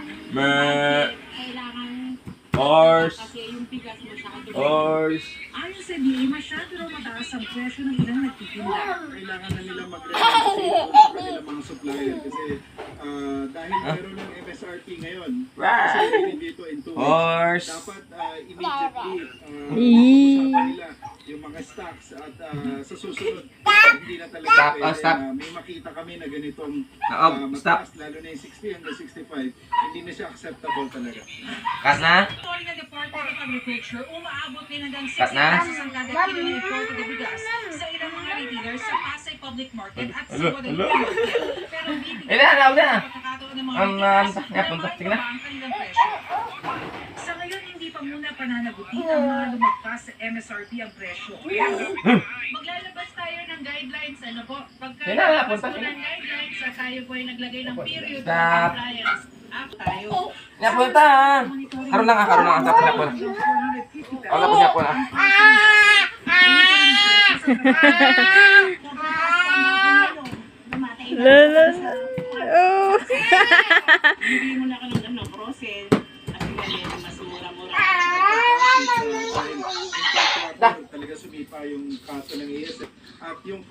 Kailangan Horse. kasi yung bigas masyado. Horse. Ayon sa DA, masyado raw mataas ang presyo ng ilang nagtitinda. Kailangan na nila mag-renegotiate sa kanilang mga supplier kasi dahil meron ng MSRP ngayon, kasi dito in 2 weeks, Horse. dapat immediately pag-usapan nila yung mga stocks at sa susunod, hindi na talaga Stop, pwede stop. na may makita kami na ganitong Stop. mataas, lalo na yung 60 hanggang 65, hindi na siya acceptable talaga. Cut na? Story ng Department of Agriculture, umaabot din hanggang 60 Cut na? pesos ang kada kilo ng imported bigas sa ilang mga retailers sa Pasay Public Market at sa Guadalupe Market. Pero bibigyan na. pagkakataon ng mga punta. retailers Sige na. ang kanilang presyo. Sa ngayon, hindi pa muna pananagutin ang mga lumagpas sa MSRP ang presyo. Maglalabas tayo ng guidelines, ano po? Pagka Sige na, nalabas punta, po sige. ng guidelines, tayo po ay naglagay ng period of Stop. compliance. Tayo. Napunta. Karoon lang. Stop na po. Wala po siya po na. Lala. Oh. Hindi mo na ka ng process. Kasi ganyan, mas mura-mura. Talaga sumipa yung kaso ng ESF at yung